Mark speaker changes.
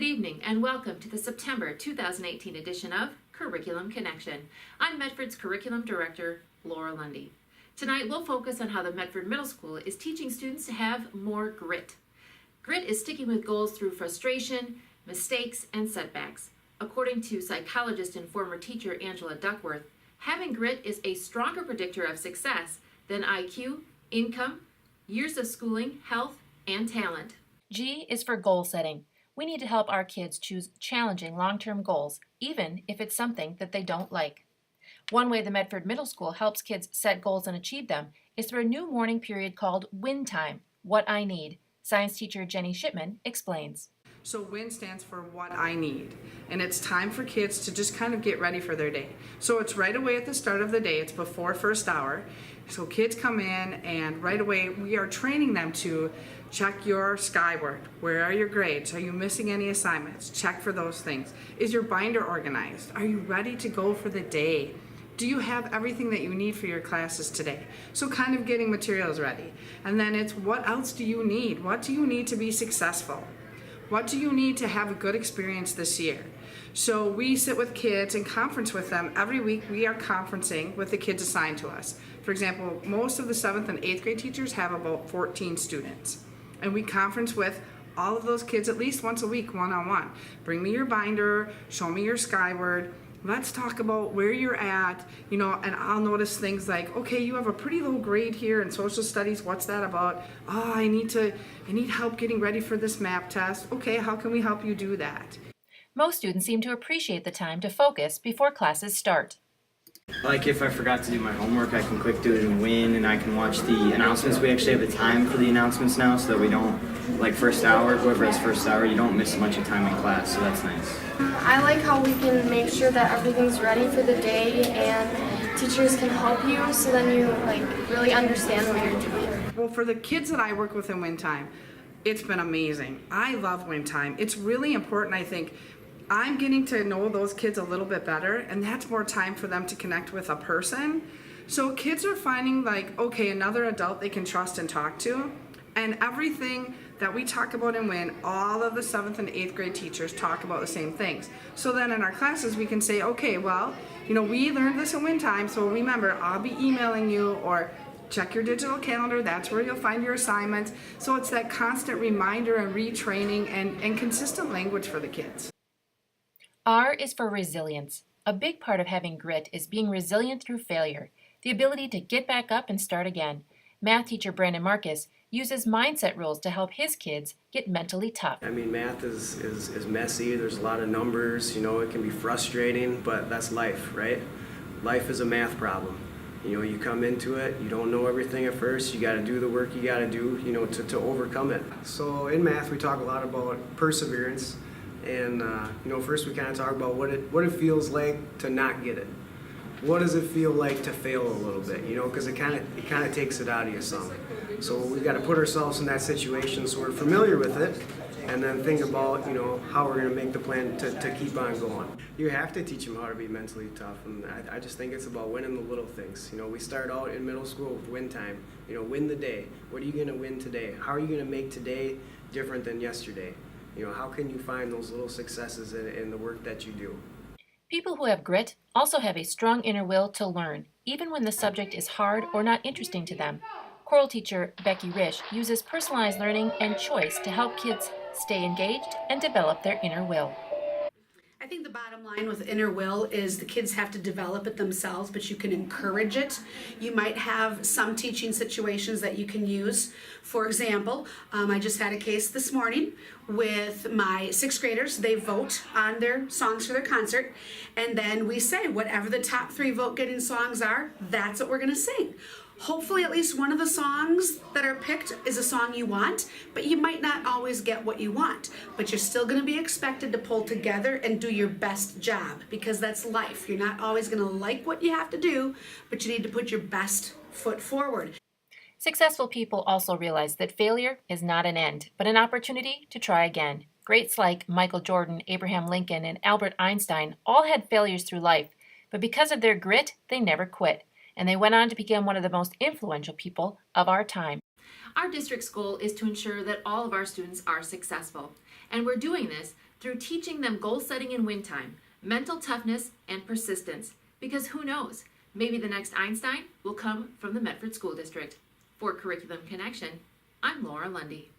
Speaker 1: evening and welcome to the September 2018 edition of Curriculum Connection. I'm Medford's Curriculum Director, Laura Lundy. Tonight we'll focus on how the Medford Middle School is teaching students to have more grit. Grit is sticking with goals through frustration, mistakes, and setbacks. According to psychologist and former teacher Angela Duckworth, having grit is a stronger predictor of success than IQ, income, years of schooling, health, and talent. G is for goal setting. We need to help our kids choose challenging long-term goals, even if it's something that they don't like. One way the Medford Middle School helps kids set goals and achieve them is through a new morning period called WIN Time, What I Need. Science teacher Jenny Shipman explains.
Speaker 2: So WIN stands for what I need, and it's time for kids to just kind of get ready for their day. So it's right away at the start of the day, it's before first hour. So kids come in and right away we are training them to check your skyward. Where are your grades? Are you missing any assignments? Check for those things. Is your binder organized? Are you ready to go for the day? Do you have everything that you need for your classes today? So kind of getting materials ready. And then it's what else do you need? What do you need to be successful? What do you need to have a good experience this year? So we sit with kids and conference with them. Every week we are conferencing with the kids assigned to us. For example, most of the 7th and 8th grade teachers have about 14 students. And we conference with all of those kids at least once a week, one-on-one. Bring me your binder, show me your skyward. Let's talk about where you're at, and I'll notice things like, okay, you have a pretty low grade here in social studies. What's that about? Oh, I need help getting ready for this MAP test. Okay, how can we help you do that?
Speaker 1: Most students seem to appreciate the time to focus before classes start.
Speaker 3: Like if I forgot to do my homework, I can quick do it and win, and I can watch the announcements. We actually have the time for the announcements now so that we don't, like first hour, whoever has first hour, you don't miss a bunch of time in class, so that's nice.
Speaker 4: I like how we can make sure that everything's ready for the day and teachers can help you so then you really understand what you're doing.
Speaker 2: Well, for the kids that I work with in WIN Time, it's been amazing. I love WIN Time. It's really important, I think. I'm getting to know those kids a little bit better, and that's more time for them to connect with a person. So kids are finding okay, another adult they can trust and talk to, and everything that we talk about in WIN, all of the 7th and 8th grade teachers talk about the same things. So then in our classes we can say, okay, well, we learned this in WIN Time, so remember, I'll be emailing you, or check your digital calendar, that's where you'll find your assignments. So it's that constant reminder and retraining and consistent language for the kids.
Speaker 1: R is for resilience. A big part of having grit is being resilient through failure, the ability to get back up and start again. Math teacher Brandon Marcus uses mindset rules to help his kids get mentally tough.
Speaker 5: I mean, math is messy. There's a lot of numbers, it can be frustrating, but that's life, right? Life is a math problem. You come into it, you don't know everything at first, you got to do the work you got to do, to overcome it. So in math, we talk a lot about perseverance. And first we kind of talk about what it feels like to not get it. What does it feel like to fail a little bit? Because it kind of takes it out of you some. So we've got to put ourselves in that situation so we're familiar with it, and then think about how we're going to make the plan to keep on going. You have to teach them how to be mentally tough, and I just think it's about winning the little things. We start out in middle school with WIN Time. Win the day. What are you going to win today? How are you going to make today different than yesterday? How can you find those little successes in the work that you do?
Speaker 1: People who have grit also have a strong inner will to learn, even when the subject is hard or not interesting to them. Choral teacher Becky Risch uses personalized learning and choice to help kids stay engaged and develop their inner will.
Speaker 6: I think the bottom line with inner will is the kids have to develop it themselves, but you can encourage it. You might have some teaching situations that you can use. For example, I just had a case this morning with my 6th graders. They vote on their songs for their concert, and then we say whatever the top 3 vote-getting songs are, that's what we're going to sing. Hopefully at least one of the songs that are picked is a song you want, but you might not always get what you want. But you're still going to be expected to pull together and do your best job, because that's life. You're not always going to like what you have to do, but you need to put your best foot forward.
Speaker 1: Successful people also realize that failure is not an end, but an opportunity to try again. Greats like Michael Jordan, Abraham Lincoln, and Albert Einstein all had failures through life, but because of their grit, they never quit, and they went on to become one of the most influential people of our time. Our district's goal is to ensure that all of our students are successful, and we're doing this through teaching them goal setting and win time, mental toughness, and persistence. Because who knows, maybe the next Einstein will come from the Medford School District. For Curriculum Connection, I'm Laura Lundy.